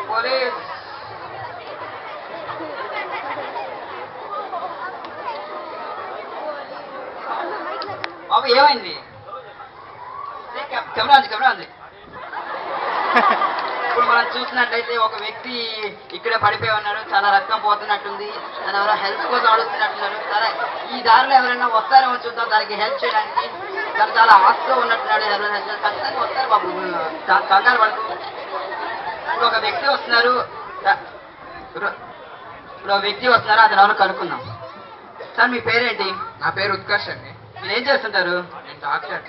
Police బాబు ఏమైంది? Camera ఉంది. ఇప్పుడు మనం చూసినట్లయితే ఒక వ్యక్తి ఇక్కడే పడిపోయి ఉన్నాడు. చాలా రక్తం పోతున్నట్టుంది. తను ఎవరో హెల్ప్ కోసం అడుగుతున్నట్టున్నారు. సరే ఈ దారిలో ఎవరైనా వస్తారేమో చూద్దాం దానికి హెల్ప్ చేయడానికి. తను చాలా ఆశతో ఉన్నట్టున్నాడు. ఎవరైనా ఖచ్చితంగా వస్తారు బాబు, కంగారు పడుతూ. ఇప్పుడు ఒక వ్యక్తి వస్తున్నారు. అతను ఎవరు కనుక్కుందాం. సార్ మీ పేరేంటి? నా పేరు ఉత్కర్ష్ అండి. మీరు ఏం చేస్తుంటారు? నేను డాక్టర్.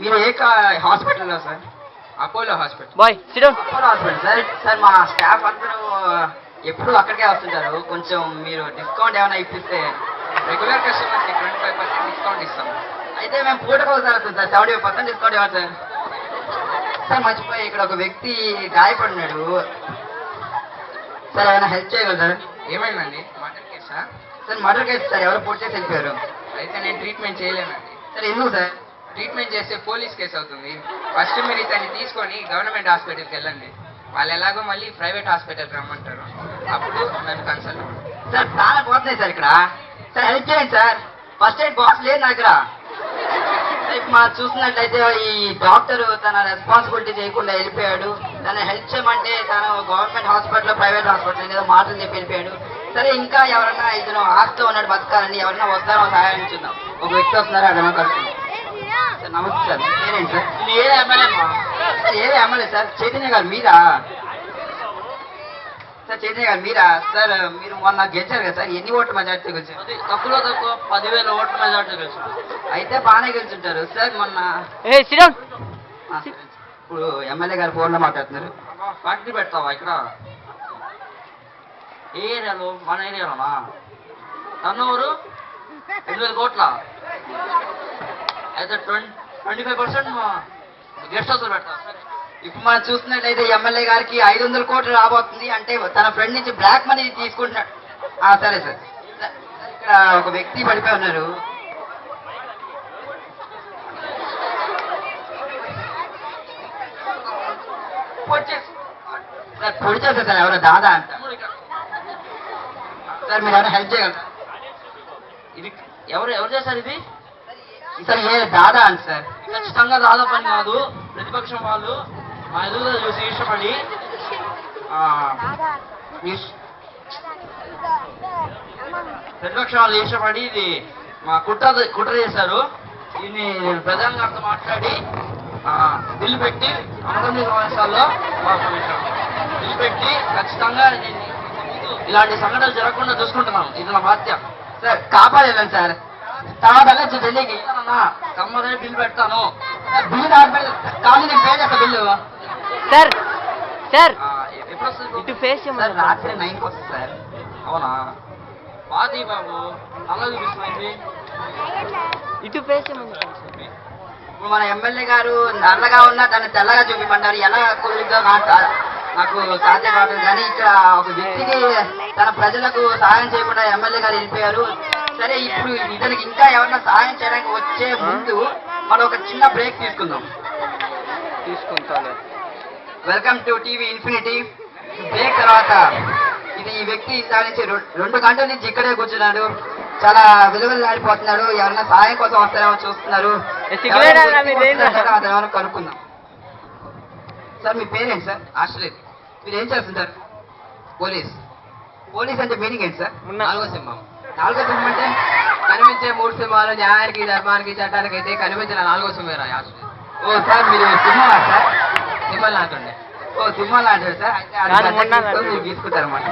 మీరు ఏ హాస్పిటల్లో sir? Apollo hospital. Apollo hospital sir. Sir మా స్టాఫ్ అందరూ ఎప్పుడు అక్కడికే వస్తుంటారు. కొంచెం మీరు డిస్కౌంట్ ఏమైనా ఇప్పిస్తే. రెగ్యులర్ కస్టమర్స్కి 25% డిస్కౌంట్ ఇస్తాం. అయితే మేము పూటకు ఒకసారి వస్తుంది సార్. 75% డిస్కౌంట్ ఇవ్వాలి సార్. సార్ మర్చిపోయి ఇక్కడ ఒక వ్యక్తి గాయపడినాడు సార్. ఏమైనా హెల్ప్ చేయగలరు? ఏమైందండి? మర్డర్ కేసా? Sir murder case sir. ఎవరు పూర్తి చేసి వెళ్ళిపోయారు. అయితే నేను ట్రీట్మెంట్ చేయలేనండి. సార్ ఎందుకు సార్? ట్రీట్మెంట్ చేస్తే పోలీస్ కేసు అవుతుంది. ఫస్ట్ మీరు ఇతన్ని తీసుకొని గవర్నమెంట్ హాస్పిటల్కి వెళ్ళండి. వాళ్ళు ఎలాగో మళ్ళీ ప్రైవేట్ హాస్పిటల్కి రమ్మంటారు. అప్పుడు నన్ను కన్సల్ట్ అవ్వండి. సార్ చాలా పోతున్నాయి సార్ ఇక్కడ. సార్ హెల్ప్ చేయండి సార్. ఫస్ట్ ఎయిడ్ బాక్స్ లేదు నా దగ్గర. మనం చూసినట్లయితే ఈ డాక్టర్ తన రెస్పాన్సిబిలిటీ చేయకుండా వెళ్ళిపోయాడు. తను హెల్ప్ చేయమంటే తను గవర్నమెంట్ హాస్పిటల్ ప్రైవేట్ హాస్పిటల్ ఏదో మాటలు చెప్పి వెళ్ళిపోయాడు. సరే ఇంకా ఎవరన్నా ఇతను ఆస్తో ఉన్నాడు బతకాలని ఎవరన్నా వస్తారో సహాయం చూద్దాం. ఒక వ్యక్తి వస్తున్నారు అదనో కడుతుంది. సార్ నమస్తే సార్. పేరేంటి సార్? ఏ ఎమ్మెల్యే సార్? ఏ ఎమ్మెల్యే సార్? చైతన్య గారు మీరా సార్? చైతన్య గారు మీరా సార్? మీరు మొన్న గెలిచారు కదా సార్. ఎన్ని ఓట్ల మెజార్టీతో గెలిచారు? తక్కువ 10,000 ఓట్ల మెజార్టీ గెలిచారు. అయితే బాగానే గెలుచుంటారు సార్. మొన్న ఇప్పుడు ఎమ్మెల్యే గారు ఫోన్లో మాట్లాడుతున్నారు. ఫ్యాక్టరీ పెడతావా ఇక్కడ? ఏ ఏరియాలో? మన ఏరియాలోనా? టర్నోవరు 2,000 కోట్ల. అయితే 25% గెస్ట్ హౌస్ పెడతా. ఇప్పుడు మనం చూస్తున్నట్లయితే ఎమ్మెల్యే గారికి 500 కోట్లు రాబోతుంది. అంటే తన ఫ్రెండ్ నుంచి బ్లాక్ మనీ తీసుకుంటున్నాడు. సరే సార్. ఇక్కడ ఒక వ్యక్తి పడిపోయి ఉన్నారు. సార్ పొడి చేస్తారు సార్. ఎవరో దాదా అంట సార్. మీరు ఎవరైనా హెల్ప్ చేయగలరా? ఇది ఎవరు చేశారు ఇది? సార్ ఏ దాదా అంట సార్. ఖచ్చితంగా దాదా పని కాదు. ప్రతిపక్షం వాళ్ళు మా ఎదుగుదల చూసి ఇష్టపడి ప్రతిపక్షం వాళ్ళు ఇష్టపడి ఇది మా కుట్ర చేశారు. దీన్ని ప్రధాని గారితో మాట్లాడి బిల్లు పెట్టి అమరావతి సమావేశాల్లో బిల్లు పెట్టి ఖచ్చితంగా ఇలాంటి సంఘటనలు జరగకుండా చూసుకుంటున్నాం. ఇది నా బాధ్యత సార్. కాపాడలేను సార్. తర్వాత ఢిల్లీకి కమ్మదని బిల్లు పెడతాను. బిల్లు కానీ నేను పే చేస్తా బిల్లు సార్. సార్ ఎప్పుడు వస్తుంది? ఇటు ఫేస్ సార్. రాత్రి 9కి వస్తుంది సార్. అవునా? పాతి బాబు నల్ల చూపిస్తుంది. ఇటు ఫేస్ ఇప్పుడు మన ఎమ్మెల్యే గారు నల్లగా ఉన్నా తను తెల్లగా చూపిమంటారు. ఎలా కుదురుగా నాకు సాధ్యం కాదు. కానీ ఇక్కడ ఒక వ్యక్తికి తన ప్రజలకు సహాయం చేయకుండా ఎమ్మెల్యే గారు వెళ్ళిపోయారు. సరే ఇప్పుడు ఇతనికి ఇంకా ఎవరైనా సహాయం చేయడానికి వచ్చే ముందు మనం ఒక చిన్న బ్రేక్ తీసుకుందాం. Welcome to TV infinity. Break తర్వాత ఈ వ్యక్తి ఇంత నుంచి 2 గంటల నుంచి ఇక్కడే కూర్చున్నాడు. చాలా విలువలు ఆడిపోతున్నాడు. ఎవరైనా సహాయం కోసం వస్తారేమో చూస్తున్నారు. అతను కనుక్కుందాం. సార్ మీ పేరేంటి సార్? ఆశ్రయ్. మీరు ఏం చేస్తుంటారు? పోలీస్. పోలీస్ అంటే మీనింగ్ ఏంటి సార్? 4వ సింహం. 4వ సింహం అంటే కనిపించే 3 సింహాలు న్యాయానికి, ధర్మానికి, చట్టానికి అయితే కనిపించిన 4వ సింహేరా ఆశ్రయ్. ఓ సార్ మీరు సింహమా సార్? సింహం లాంటి. ఓ సింహం లాంటివి సార్. అయితే మీరు తీసుకుంటారు అన్నమాట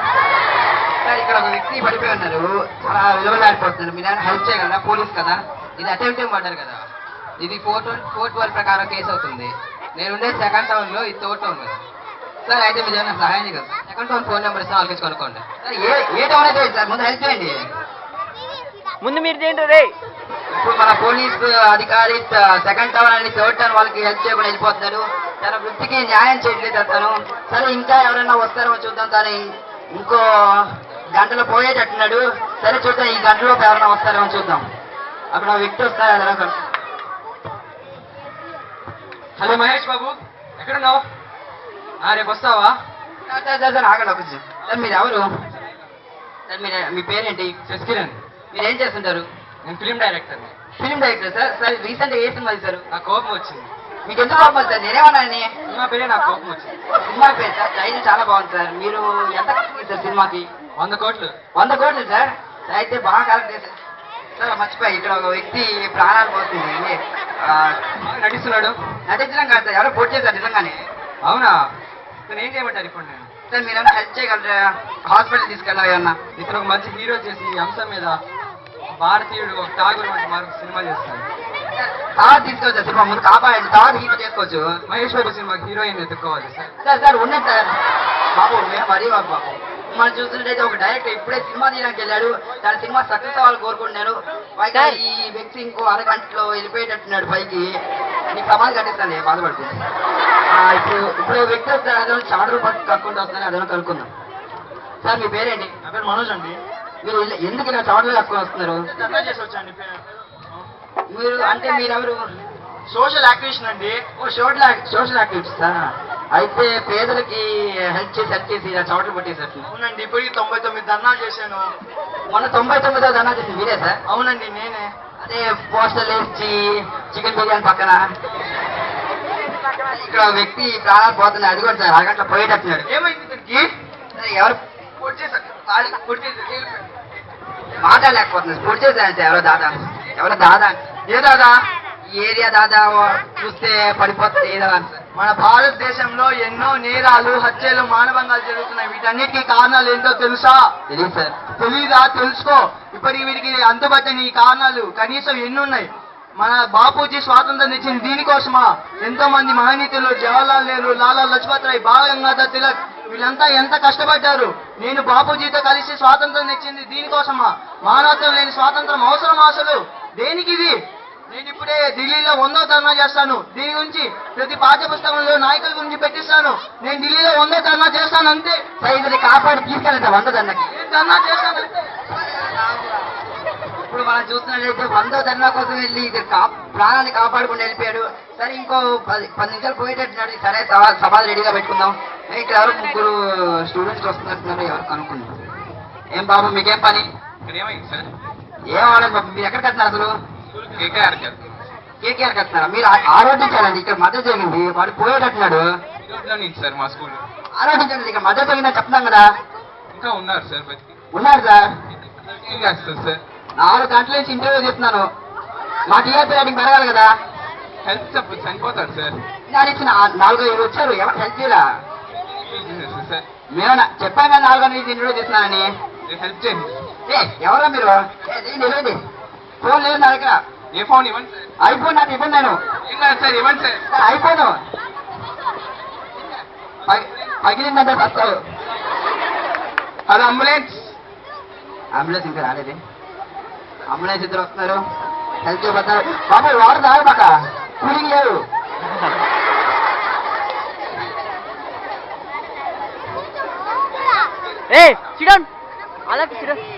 సార్. ఇక్కడ ఒక వ్యక్తి పడిపోయి ఉన్నారు. చాలా విలువలు ఆడిపోతున్నారు. మీరు ఏమైనా హెల్ప్ చేయగలరా? పోలీస్ కదా. ఇది అటెంప్టింగ్ మర్డర్ కదా. ఇది 412 ప్రకారం కేసు అవుతుంది. నేను ఉండే సెకండ్ టౌన్ లో ఇది 3rd టౌన్ కదా సార్. అయితే మీరు ఏమైనా సహాయం చేయగలరు? సెకండ్ టౌన్ ఫోన్ నెంబర్ ఇస్తాను, వాళ్ళకి కనుక్కోండి. సార్ ఏ టౌన్ అయితే సార్ ముందు హెల్ప్ చేయండి. ముందు మీరు చేయండి రే. ఇప్పుడు మన పోలీస్ అధికారి సెకండ్ టౌన్ అని 3rd టౌన్ వాళ్ళకి హెల్ప్ చేయకుండా వెళ్ళిపోతున్నారు. తన వృత్తికి న్యాయం చేయట్లేదు అతను. సరే ఇంకా ఎవరైనా వస్తారో చూద్దాం. తను ఇంకో గంటలో పోయేటట్టున్నాడు. సరే చూద్దాం, ఈ గంటలో ఎవరైనా వస్తారేమో చూద్దాం. అక్కడ ఒక వ్యక్తి వస్తారు. అలా హలో మహేష్ బాబు, ఎక్కడున్నావు? రేపు వస్తావా? సార్ ఆగండి ఒక నిమిషం. సార్ మీరు ఎవరు? సార్ మీ పేరేంటి? శశికిరణ్. మీరు ఏం చేస్తుంటారు? నేను film director. Film director sir. Sir రీసెంట్గా ఏ సినిమా తీశారు? నాకు కోపం వచ్చింది. మీకు ఎందుకు కోపం సార్? నేనేమన్నాను? సినిమా పేరే నాకు కోపం వచ్చింది. సినిమా పేరు సార్, టైటిల్ చాలా బాగుంది సార్. మీరు ఎంత కరెక్ట్ సార్ సినిమాకి? 100 కోట్లు. 100 కోట్లు సార్. అయితే బాగా కరెక్ట్ చేశారు సార్. మర్చిపోయి, ఇక్కడ ఒక వ్యక్తి ప్రాణాలు పోతుంది. నటిస్తున్నాడు. నటించడం కాదు సార్, ఎవరో పోటీ చేశారు నిజంగానే. అవునా? నేను ఏం చేయమంటారు ఇప్పుడు? నేను సార్ మీరేమన్నా హెల్ప్ చేయగలరా? హాస్పిటల్ తీసుకెళ్ళాలి ఏమన్నా? ఇతను ఒక మంచి హీరో చేసి ఈ అంశం మీద భారతీయుడు ఒక ఠాగూర్ వంటి మార్పు సినిమా చేస్తాడు. తర్వాత తీసుకోవచ్చు సినిమా, ముందు కాపాడండి, తర్వాత హీరో చేసుకోవచ్చు. మహేష్ బాబు సినిమాకి హీరోయిన్ ఎత్తుక్కోవాలి సార్. సార్ సార్ ఉన్నది సార్. బాబు మేము మరీ బాబు మనం చూస్తుంటే ఒక డైరెక్టర్ ఇప్పుడే సినిమా తీయడానికి వెళ్ళాడు. తన సినిమా సక్సెస్ అవ్వాలని కోరుకుంటున్నాను. పైగా ఈ వ్యక్తి ఇంకో అరగంటలో వెళ్ళిపోయేటట్టున్నాడు పైకి. నీకు సమాధి కట్టిస్తాను, బాధపడుతుంది. ఇప్పుడు వ్యక్తి వస్తారు, అదే చాటలు పట్టు కక్కుంటూ వస్తాను, అదే కనుక్కుందాం. సార్ మీ పేరేంటి? నా పేరు మనోజ్ అండి. మీరు ఎందుకు ఇలా చాటలు కక్కుని వస్తున్నారు? ధర్నా చేసి వచ్చండి. మీరు అంటే మీరెవరు? సోషల్ యాక్టివిస్ట్ అండి. Social activities. అయితే పేదలకి హెల్ప్ చేసి ఇలా చోట్లు పట్టేసట్లు. అవునండి, ఇప్పుడు 99 ధర్నాలు చేశాను. మొన్న 99వ ధర్నా చేసింది మీరే సార్? అవునండి, నేనే. అదే పోస్టర్లు వేసి చికెన్ బిర్యానీ పక్కన ఇక్కడ ఒక వ్యక్తి ప్రాణాలు పోతున్నాయి. అది కూడా సార్ అరగంటలో పోయేటట్టున్నాడు. ఏమైంది ఇతనికి? సరే ఎవరు మాట్లాడలేకపోతున్నారు. పొడి చేశారంటే ఎవరో దాదా ఏ దాదా? ఏరియా దాదా చూస్తే పడిపోతుంది ఏదో అని సార్. మన భారతదేశంలో ఎన్నో నేరాలు, హత్యలు, మానభంగాలు జరుగుతున్నాయి. వీటన్నిటికీ కారణాలు ఏంటో తెలుసా? తెలియదు సార్. తెలీదా? తెలుసుకో. ఇప్పటికి వీటికి అంతుబట్టని ఈ కారణాలు కనీసం ఎన్ని ఉన్నాయి? మన బాపూజీ స్వాతంత్రం తెచ్చింది దీనికోసమా? ఎంతో మంది మహనీయులు, జవహర్లాల్ నెహ్రూ, లాలా లజపత్ రాయ్, బాల గంగాధర్ తిలక్, వీళ్ళంతా ఎంత కష్టపడ్డారు. నేను బాపూజీతో కలిసి స్వాతంత్రం తెచ్చింది దీనికోసమా? మానవత్వం లేని స్వాతంత్రం అవసరం అసలు? దేనికి ఇది? నేను ఇప్పుడే ఢిల్లీలో 100వ ధర్నా చేస్తాను. దీని గురించి ప్రతి పాఠ్య పుస్తకంలో నాయకుల గురించి పెట్టిస్తాను. నేను ఢిల్లీలో 100వ ధర్నా చేస్తాను అంతే. ఇది కాపాడి తీసుకెళ్ళండి 100 ధర్నాకి. ధర్నా చేస్తాను అంతే. ఇప్పుడు మనం చూస్తున్నట్లయితే 100వ ధర్నా కోసం వెళ్ళి ఇది ప్రాణాన్ని కాపాడుకుని వెళ్ళిపోయాడు. సరే ఇంకో 10 నిమిషాలు పోయేటట్టున్నాడు. సరే సమాధి రెడీగా పెట్టుకుందాం. ఇక్కడ ఎవరు 3 స్టూడెంట్స్ వస్తున్నట్టున్నారు, ఎవరు కనుక్కుందాం. ఏం బాబు మీకేం పని? ఇక్కడ ఏమైంది సార్? ఏమవ్వలేదు బాబు. మీరు ఎక్కడికి వస్తున్నారు అసలు? కేకేఆర్ కడుతున్నారా? మీరు ఆరోగ్యించాలండి. ఇక్కడ మద్దతు జరిగింది, వాడు పోయేటట్టున్నాడు. సార్ మా స్కూల్ ఆరోగ్యించండి. ఇక్కడ మద్దతు జరిగిందని చెప్తున్నాం కదా. ఇంకా ఉన్నారు సార్. ఉన్నారు సార్. ఏం చేస్తారు సార్? 4 గంటల నుంచి ఇంటర్వ్యూ చెప్తున్నాను. మా టీఆర్పీ రేటింగ్ పెరగాలి కదా. హెల్త్ సపోర్ట్ చనిపోతారు సార్. నేను ఇచ్చిన 4 వచ్చారు, ఎవరు హెల్ప్ చేయాలా? సార్ మేము చెప్పాను కదా 4 నుంచి ఇంటర్వ్యూ చేస్తున్నానని. హెల్ప్ చేయండి. ఎవరా మీరు? నిలవండి. ఫోన్ లేదు నా దగ్గర. ఏ ఫోన్ ఇవ్వండి సార్. ఐఫోన్ నాకు ఇవ్వండి. నేను ఏం కాదు సార్, ఇవ్వండి సార్. ఐఫోన్ పగిలిందంటే వస్తావు. అది అంబులెన్స్. అంబులెన్స్ ఇంకా రాలేదు. అంబులెన్స్ ఇద్దరు వస్తున్నారు, హెల్ప్ చేయబోతున్నారు. బాబు వాడు తాగబాక, కూలింగ్ లేవు.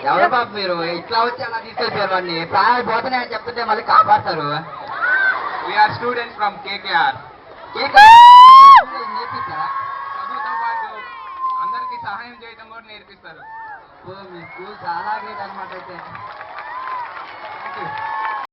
ఎవరు బాబు మీరు? ఇట్లా వచ్చి అలా తీసుకెళ్ళిపోయారు వాడిని. ప్రాణాలు పోతున్నాయని చెప్తుంటే మళ్ళీ కాపాడతారు. We are students from KKR. నేర్పిస్తారా? చదువుతో పాటు అందరికీ సహాయం చేయడం కూడా నేర్పిస్తారు. మీ స్కూల్ చాలా గ్రేట్ అనమాట అయితే. Thank you.